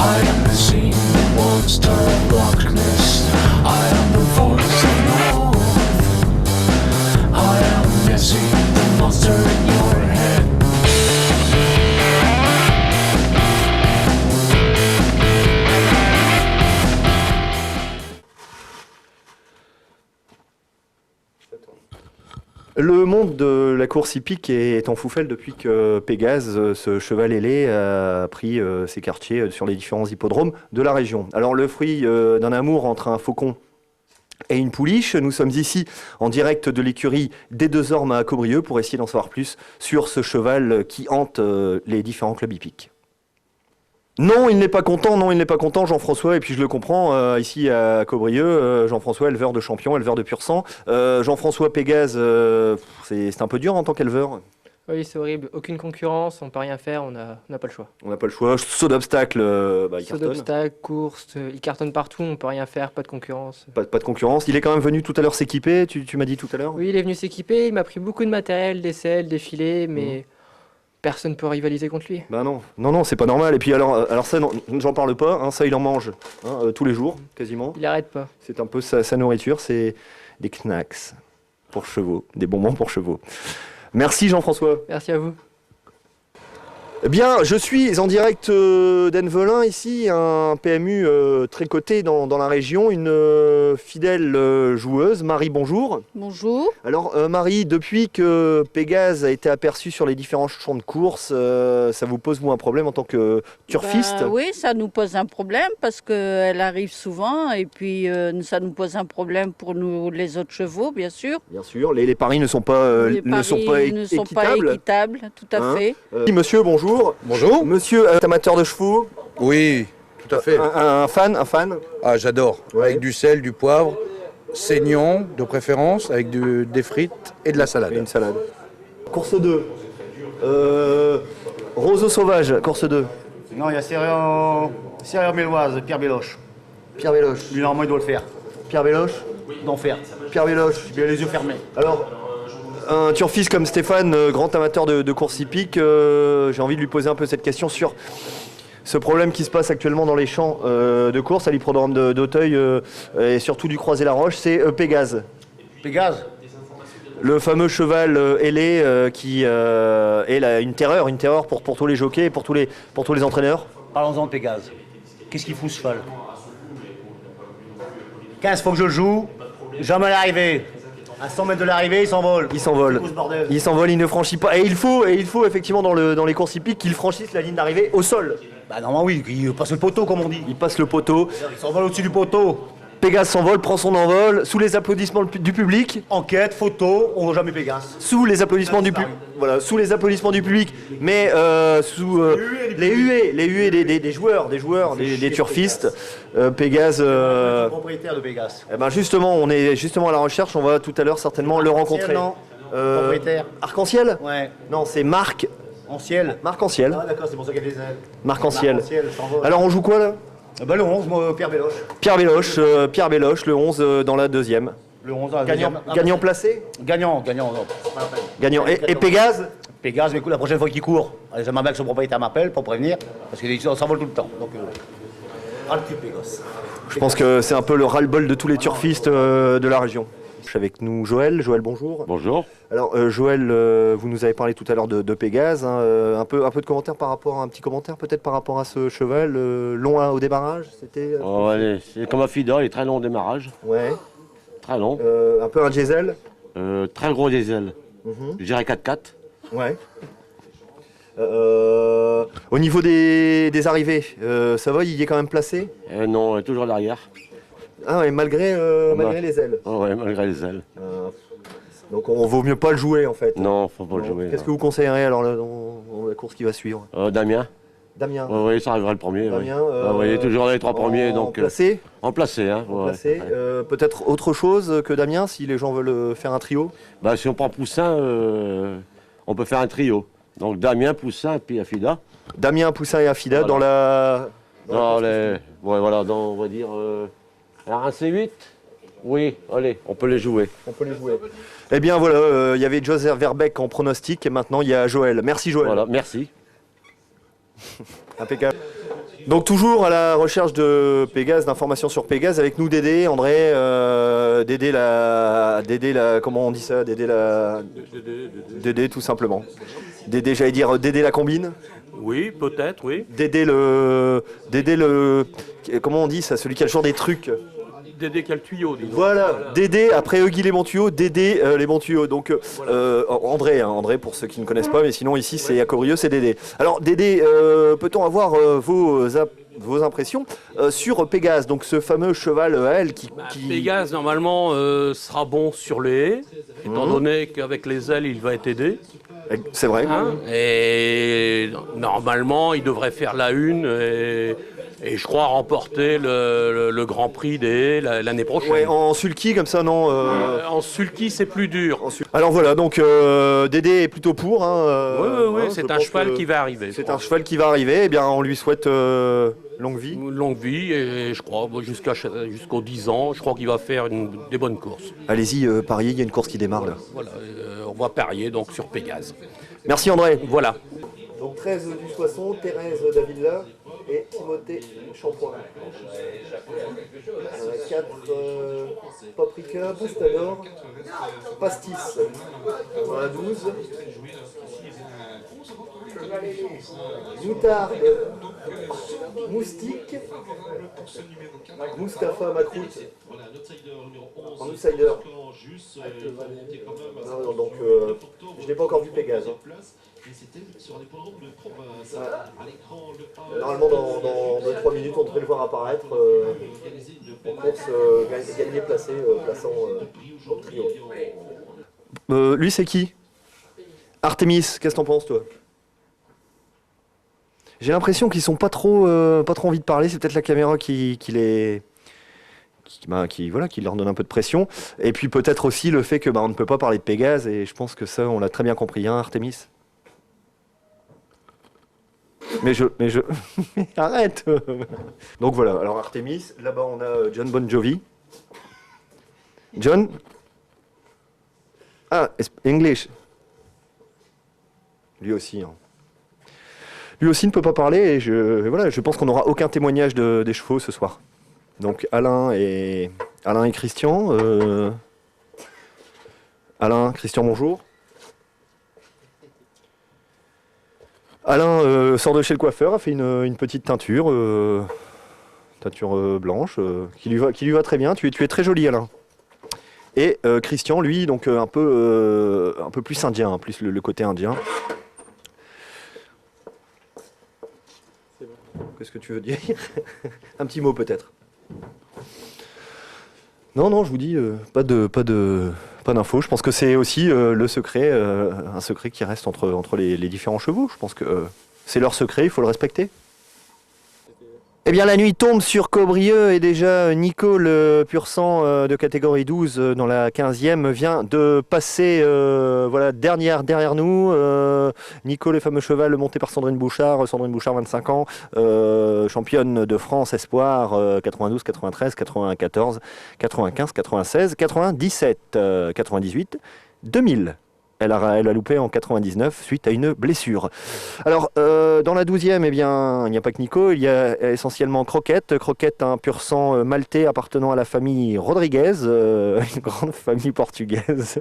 I am the scene, the monster of darkness. I am the voice of north. I am Nessie, the monster in your head. Le monde de la course hippique est en foufelle depuis que Pégase, ce cheval ailé, a pris ses quartiers sur les différents hippodromes de la région. Alors le fruit d'un amour entre un faucon et une pouliche, nous sommes ici en direct de l'écurie des Deux Ormes à Caubrieux pour essayer d'en savoir plus sur ce cheval qui hante les différents clubs hippiques. Non, il n'est pas content, Jean-François, et puis je le comprends, ici à Caubrieux, Jean-François, éleveur de champion, éleveur de pur sang. Jean-François Pégase, c'est un peu dur en tant qu'éleveur. Oui, c'est horrible. Aucune concurrence, on ne peut rien faire, on n'a pas le choix. On n'a pas le choix. Saut d'obstacle, il Saut cartonne. d'obstacle, course, il cartonne partout, on ne peut rien faire, pas de concurrence. Pas de concurrence. Il est quand même venu tout à l'heure s'équiper, tu m'as dit tout à l'heure. Oui, il est venu s'équiper, il m'a pris beaucoup de matériel, des selles, des filets, mais personne ne peut rivaliser contre lui. Bah non, c'est pas normal. Et puis alors ça, non, j'en parle pas, hein, ça il en mange tous les jours, quasiment. Il n'arrête pas. C'est un peu sa nourriture, c'est des knacks pour chevaux, des bonbons pour chevaux. Merci Jean-François. Merci à vous. Eh bien, je suis en direct d'Envelin ici, un PMU très coté dans la région, une fidèle joueuse. Marie, bonjour. Bonjour. Alors Marie, depuis que Pégase a été aperçu sur les différents champs de course, ça vous pose vous un problème en tant que turfiste? Oui, ça nous pose un problème parce qu'elle arrive souvent et puis ça nous pose un problème pour nous les autres chevaux, bien sûr. Bien sûr, les paris ne sont pas, Les paris ne sont pas équitables, tout à fait. Monsieur, bonjour. Bonjour. Monsieur, amateur de chevaux? Oui, tout à fait. Un fan? Ah, j'adore. Ouais. Avec du sel, du poivre, saignant de préférence, avec des frites et de la salade. Et une salade. Course 2. Roseau sauvage, course 2. Non, il y a Serrure Méloise, Pierre Béloche. Pierre Béloche. Lui, normalement, il doit le faire. Pierre Béloche. D'enfer. Pierre Béloche. Il a les yeux fermés. Alors, un turfiste comme Stéphane, grand amateur de course hippique, j'ai envie de lui poser un peu cette question sur ce problème qui se passe actuellement dans les champs de course à l'hippodrome d'Auteuil et surtout du Croisé-la-Roche, c'est Pégase. Pégase. Le fameux cheval ailé qui est une terreur pour tous les jockeys et pour tous les entraîneurs. Parlons-en de Pégase. Qu'est-ce qu'il fout ce cheval? 15 fois que je le joue, jamais l'arrivée. À 100 mètres de l'arrivée, il s'envole. Il s'envole. C'est quoi ce bordel? Il s'envole, il ne franchit pas. Et il faut effectivement dans les courses hippiques qu'il franchisse la ligne d'arrivée au sol. Bah normalement oui, il passe le poteau comme on dit. Il passe le poteau. Il s'envole au-dessus du poteau. Pégase s'envole, prend son envol, sous les applaudissements du public. Enquête, photo, on voit jamais Pégase. Sous les applaudissements du public. Voilà, sous les applaudissements du public, mais sous les huées des joueurs, des turfistes. Pégase. Le propriétaire de Pégase. Eh ben justement, on est justement à la recherche. On va tout à l'heure certainement le rencontrer. Non. Propriétaire. Arc-en-ciel? Ouais. Non, c'est Marc. En ciel. Marc-en-ciel. Ah d'accord, c'est pour ça qu'il y a des ailes. Marc-en-ciel. Marc-en-ciel, s'envole. Alors on joue quoi là? Bah le 11, moi, Pierre Béloche. Pierre Béloche, le 11 dans la deuxième. Le 11, Gagnant placé? Gagnant, non. Pas la peine. Gagnant. Et Pégase? Pégase, mais écoute, la prochaine fois qu'il court, j'aimerais bien que son propriétaire m'appelle pour prévenir, parce qu'il s'envole tout le temps. Donc, ras le cul, Pégase. Je pense que c'est un peu le ras-le-bol de tous les turfistes de la région. Je suis avec nous Joël. Joël, bonjour. Bonjour. Alors Joël, vous nous avez parlé tout à l'heure de Pégase. Un peu de commentaire un petit commentaire peut-être par rapport à ce cheval long au démarrage. C'était. Oh, allez, c'est comme un Fida, il est très long au démarrage. Ouais. Très long. Un peu un diesel. Très gros diesel. Je dirais 4x4. Ouais. Au niveau des arrivées, ça va, il est quand même placé? Non, il est toujours à l'arrière. Ah ouais, malgré les ailes. Oh, ouais, malgré les ailes. Donc on vaut mieux pas le jouer en fait. Non, faut pas le jouer. Qu'est-ce que vous conseillerez alors dans la course qui va suivre? Damien. Damien. Oui, ça arrivera le premier. Damien. Il est toujours dans les 3 premiers. Donc, placé. En placé, hein. Placé. Peut-être autre chose que Damien si les gens veulent faire un trio? Bah, si on prend Poussin, on peut faire un trio. Donc Damien, Poussin et puis Afida. Damien, Poussin et Afida voilà. On va dire. Alors un C8? Oui, allez, on peut les jouer. Eh bien voilà, il y avait Joseph Verbeek en pronostic et maintenant il y a Joël. Merci Joël. Voilà, merci. Impeccable. Donc toujours à la recherche de Pégase, d'informations sur Pégase, avec nous Dédé, André, comment on dit ça, Dédé tout simplement. Dédé, j'allais dire Dédé la combine. Oui, peut-être, oui. Dédé comment on dit ça, celui qui a le genre des trucs. Dédé qui a le tuyau, disons. Voilà, Dédé, après Huggy les bons tuyaux, Dédé les bons tuyaux. Donc André, André pour ceux qui ne connaissent pas, mais sinon ici c'est à Cobrieux, c'est Dédé. Alors Dédé, peut-on avoir vos impressions sur Pégase, donc ce fameux cheval à elle qui... Pégase, normalement, sera bon sur les haies, étant donné qu'avec les ailes, il va être aidé. C'est vrai. Hein, et normalement, il devrait faire la une et je crois remporter le Grand Prix des l'année prochaine. Ouais, en sulky comme ça, non En sulky, c'est plus dur. Alors voilà, donc Dédé est plutôt pour. Oui, c'est un cheval qui va arriver. C'est un cheval qui va arriver. Eh bien, on lui souhaite longue vie. Longue vie, et je crois jusqu'aux 10 ans, je crois qu'il va faire des bonnes courses. Allez-y, pariez, il y a une course qui démarre là. Voilà, on va parier donc sur Pégase. Merci André. Voilà. Donc 13 du Soissons, Thérèse Davila et Timothée Champoin. 4 Paprika, Boustador, Pastis. Voilà 12. Moutarde, Moustique, Mustapha Macroute, en outsider. Non, donc je n'ai pas encore vu Pégase. Normalement dans 2-3 minutes on devrait le voir apparaître en course gagné placé, plaçant au trio. Lui c'est qui? Artemis, qu'est-ce que t'en penses toi? J'ai l'impression qu'ils sont pas trop envie de parler, c'est peut-être la caméra qui leur donne un peu de pression. Et puis peut-être aussi le fait que on ne peut pas parler de Pégase, et je pense que ça on l'a très bien compris, hein, Artemis. Mais arrête. Donc voilà, alors Artemis, là-bas on a John Bon Jovi. John? Ah, English. Lui aussi, hein. Lui aussi ne peut pas parler, et je pense qu'on n'aura aucun témoignage des chevaux ce soir. Donc Alain et Christian. Alain, Christian, bonjour. Alain sort de chez le coiffeur, a fait une petite teinture blanche, qui lui va très bien. Tu es très joli, Alain. Et Christian, lui, donc un peu plus indien, hein, plus le côté indien. Qu'est-ce que tu veux dire? Un petit mot peut-être. Non, je vous dis, pas d'infos. Je pense que c'est aussi le secret, un secret qui reste entre les différents chevaux. Je pense que c'est leur secret, il faut le respecter. Eh bien, la nuit tombe sur Cobrieux, et déjà Nico, le pur sang de catégorie 12 dans la 15e, vient de passer derrière nous. Nico, le fameux cheval monté par Sandrine Bouchard, 25 ans, championne de France espoir 92, 93, 94, 95, 96, 97, 98, 2000. Elle a loupé en 99 suite à une blessure. Alors, dans la 12e, eh bien, il n'y a pas que Nico, il y a essentiellement Croquette. Croquette, un pur sang maltais appartenant à la famille Rodriguez, une grande famille portugaise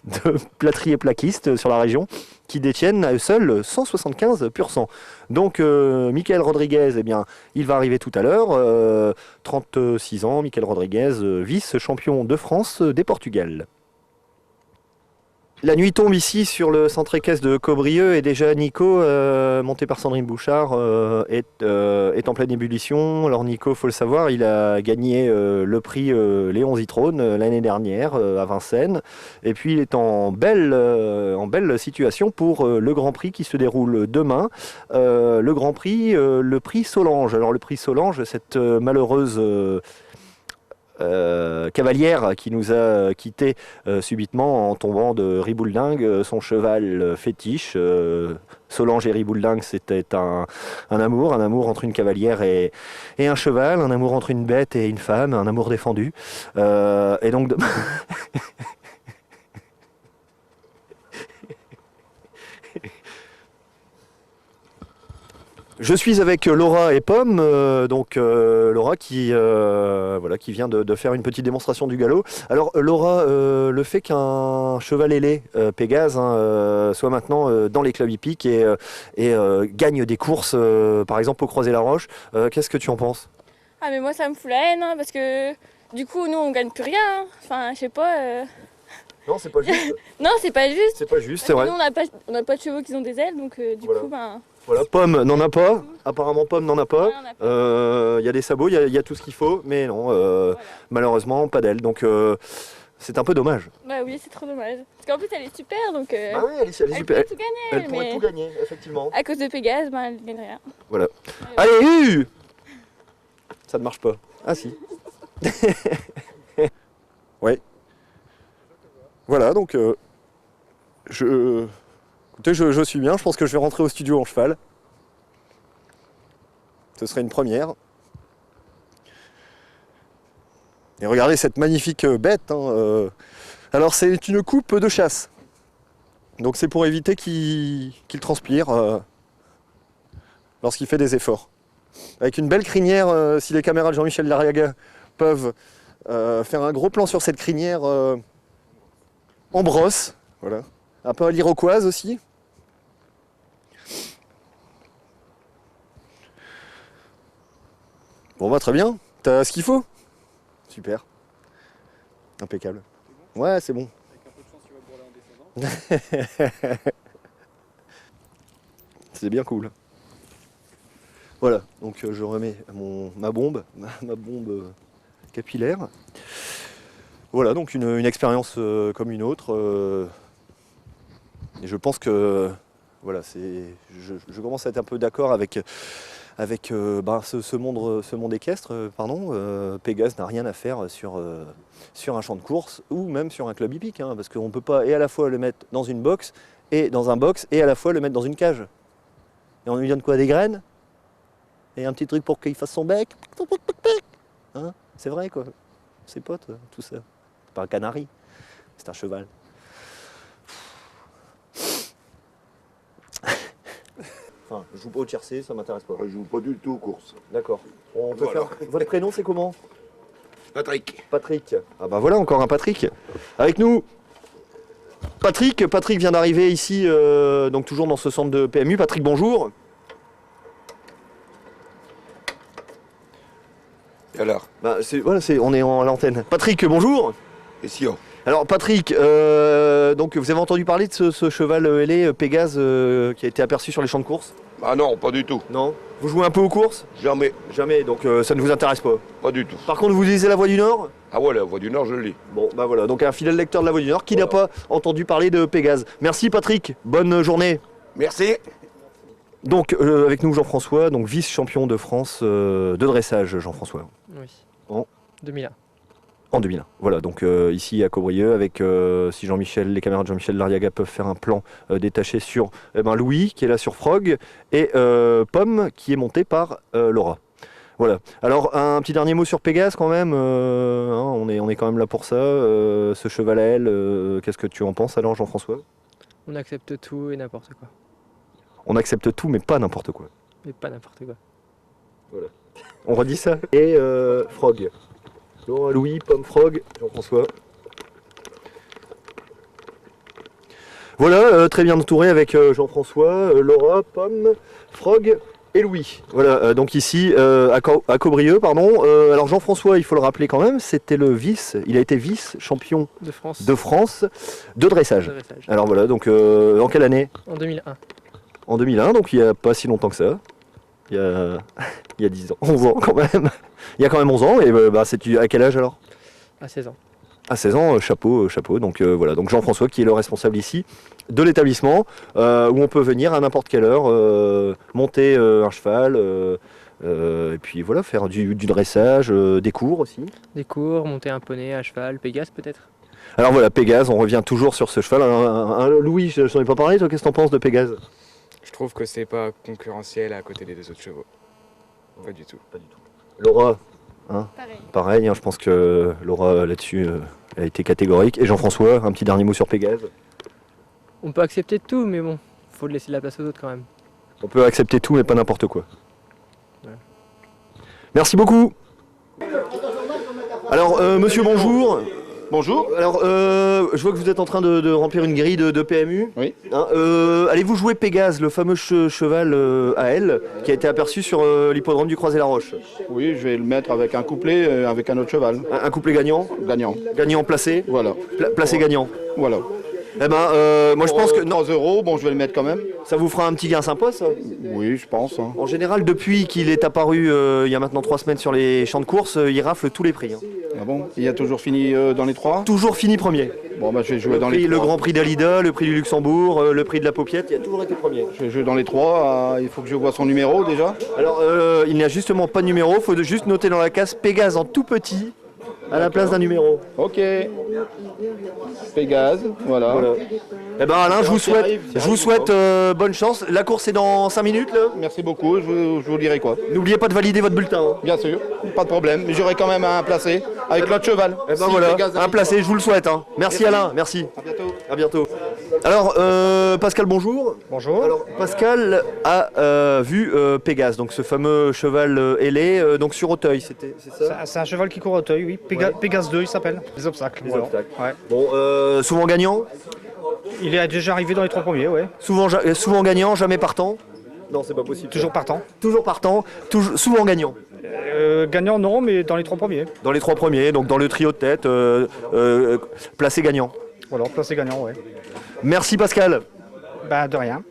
de plâtriers et plaquistes sur la région, qui détiennent à eux seuls 175 pur sang. Donc, Michael Rodriguez, eh bien, il va arriver tout à l'heure. 36 ans, Michael Rodriguez, vice-champion de France des Portugal. La nuit tombe ici sur le centre équestre de Cobrieux, et déjà Nico, monté par Sandrine Bouchard, est en pleine ébullition. Alors Nico, faut le savoir, il a gagné le prix Léon Zitrone l'année dernière à Vincennes, et puis il est en belle situation pour le Grand Prix qui se déroule demain. Le Grand Prix, le prix Solange. Alors le prix Solange, cette malheureuse cavalière qui nous a quittés subitement en tombant de Riboulding, son cheval fétiche. Solange et Riboulding, c'était un amour entre une cavalière et un cheval, un amour entre une bête et une femme, un amour défendu. Et donc Je suis avec Laura et Pomme, Laura qui vient de faire une petite démonstration du galop. Alors Laura, le fait qu'un cheval ailé, Pégase, soit maintenant dans les clubs hippiques et gagne des courses, par exemple au Croisé-la-Roche, qu'est-ce que tu en penses? Ah mais moi ça me fout la haine hein, parce que du coup nous on gagne plus rien. Hein. Enfin je sais pas. Non, c'est pas juste. Non c'est pas juste. C'est pas juste, Parce c'est que vrai. Nous on n'a pas de chevaux qui ont des ailes donc du Voilà. coup ben. Voilà, Pomme n'en a pas. Apparemment, Pomme n'en a pas. Ouais, on a pas. Il y a des sabots, il y a tout ce qu'il faut, mais non, malheureusement, pas d'elle. Donc, c'est un peu dommage. Bah oui c'est trop dommage. Parce qu'en plus elle est super donc Ah oui, elle est elle super. pourrait tout gagner. Elle pourrait mais tout gagner, effectivement. à cause de Pégase ben elle gagne rien. Voilà. Allez, ça ne marche pas. Ah si. Ouais. Voilà, donc écoutez, je suis bien. Je pense que je vais rentrer au studio en cheval. Ce serait une première. Et regardez cette magnifique bête. Hein, Alors c'est une coupe de chasse. Donc c'est pour éviter qu'il transpire lorsqu'il fait des efforts. Avec une belle crinière, si les caméras de Jean-Michel Lariaga peuvent faire un gros plan sur cette crinière en brosse, voilà. Un peu à l'iroquoise aussi. Bon bah très bien, t'as ce qu'il faut. Super. Impeccable. Ouais, c'est bon. C'est bien cool. Voilà, donc je remets ma bombe capillaire. Voilà, donc une expérience comme une autre. Et je pense que voilà, je commence à être un peu d'accord avec ce monde équestre. Pégase n'a rien à faire sur un champ de course ou même sur un club hippique, hein, parce qu'on ne peut pas et à la fois le mettre dans une box et dans un box et à la fois le mettre dans une cage. Et on lui donne quoi, des graines? Et un petit truc pour qu'il fasse son bec. Hein, c'est vrai quoi. Ses potes, tout ça. C'est pas un canari, c'est un cheval. Enfin, je joue pas au tiercé, ça m'intéresse pas. Je joue pas du tout aux courses. D'accord. On peut Voilà. faire. Votre prénom c'est comment? Patrick. Patrick. Ah bah voilà, encore un Patrick. Avec nous, Patrick. Patrick vient d'arriver ici, donc toujours dans ce centre de PMU. Patrick, bonjour. Et alors? Bah, on est à l'antenne. Patrick, bonjour. Et si oh. Alors Patrick, donc vous avez entendu parler de ce cheval ailé Pégase qui a été aperçu sur les champs de course? Ah non, pas du tout. Non. Vous jouez un peu aux courses? Jamais. Jamais, donc ça ne vous intéresse pas? Pas du tout. Par contre, vous lisez La Voix du Nord? Ah ouais, la Voix du Nord, je le lis. Bon, bah voilà, donc un fidèle lecteur de La Voix du Nord qui n'a pas entendu parler de Pégase. Merci Patrick, bonne journée. Merci. Donc avec nous Jean-François, donc vice-champion de France de dressage, Jean-François. Oui. En 2001. En 2001. Voilà, donc ici à Caubrieux, avec si les caméras de Jean-Michel Lariaga peuvent faire un plan détaché sur Louis, qui est là sur Frog, et Pomme, qui est monté par Laura. Voilà. Alors, un petit dernier mot sur Pégase quand même. On est quand même là pour ça. Ce cheval à aile, qu'est-ce que tu en penses alors, Jean-François? On accepte tout et n'importe quoi. On accepte tout, mais pas n'importe quoi. Mais pas n'importe quoi. Voilà. On redit ça. Et Frog. Laura, Louis, Pomme, Frog, Jean-François. Voilà, très bien entouré avec Jean-François, Laura, Pomme, Frog et Louis. Voilà, donc ici à Caubrieux, pardon. Alors Jean-François, il faut le rappeler quand même, il a été vice-champion De France. de France de dressage. De dressage. Alors voilà, donc en quelle année? En 2001. En 2001, donc il n'y a pas si longtemps que ça. Il y a 10 ans, 11 ans quand même. Il y a quand même 11 ans, et c'est à quel âge alors? À 16 ans. À 16 ans, chapeau. Donc voilà, donc Jean-François qui est le responsable ici de l'établissement, où on peut venir à n'importe quelle heure, monter un cheval, et puis voilà, faire du dressage, des cours aussi. Des cours, monter un poney, à cheval, Pégase peut-être. Alors voilà, Pégase, on revient toujours sur ce cheval. Louis, je n'en ai pas parlé, toi, qu'est-ce que t'en penses de Pégase? Je trouve que c'est pas concurrentiel à côté des deux autres chevaux. Pas du tout. Pas du tout. Laura, hein? Pareil. Pareil, hein, je pense que Laura là-dessus a été catégorique. Et Jean-François, un petit dernier mot sur Pégase? On peut accepter tout, mais bon, faut laisser de la place aux autres quand même. On peut accepter tout, mais pas n'importe quoi. Merci beaucoup. Alors, monsieur, bonjour. Bonjour. Alors, je vois que vous êtes en train de remplir une grille de PMU. Oui. Hein, allez-vous jouer Pégase, le fameux cheval à aile, qui a été aperçu sur l'hippodrome du Croisé-la-Roche? Oui, je vais le mettre avec un couplet, avec un autre cheval. Un couplet gagnant? Gagnant. Gagnant placé? Voilà. Placé gagnant. Voilà. Eh ben, moi je pense que... 3 euros, bon, je vais le mettre quand même. Ça vous fera un petit gain sympa, ça? Oui, je pense. Hein. En général, depuis qu'il est apparu il y a maintenant 3 semaines sur les champs de course, il rafle tous les prix. Hein. Ah bon? Il a toujours fini dans les 3? Toujours fini premier. Bon, bah, je vais jouer dans les 3. Le Grand Prix d'Alida, le Prix du Luxembourg, le Prix de la Paupiette, il a toujours été premier. Je vais jouer dans les 3. Il faut que je vois son numéro déjà. Alors, il n'y a justement pas de numéro, il faut juste noter dans la case Pégase en tout petit, à la place d'un numéro. Ok. Pégase, voilà. Eh ben Alain, je vous souhaite bonne chance. La course est dans 5 minutes là. Merci beaucoup, je vous dirai quoi. N'oubliez pas de valider votre bulletin. Hein. Bien sûr, pas de problème. Mais j'aurai quand même un placé avec l'autre cheval. Eh ben voilà, un placé, je vous le souhaite. Hein. Merci Alain, merci. À bientôt. À bientôt. Alors, Pascal, bonjour. Bonjour. Alors, Pascal a vu Pégase, donc ce fameux cheval ailé, donc sur Auteuil, c'est ça? C'est un cheval qui court au Auteuil, oui. Pégase 2, il s'appelle. Les obstacles. Les voilà. obstacles. Ouais. Bon, souvent gagnant? Il est déjà arrivé dans les 3 premiers, ouais. Souvent gagnant, jamais partant? Non, c'est pas possible. Toujours partant. Toujours partant, souvent gagnant. Gagnant, non, mais dans les 3 premiers. Dans les 3 premiers, donc dans le trio de tête, placé gagnant. Voilà, placé gagnant, ouais. Merci Pascal. Bah, de rien.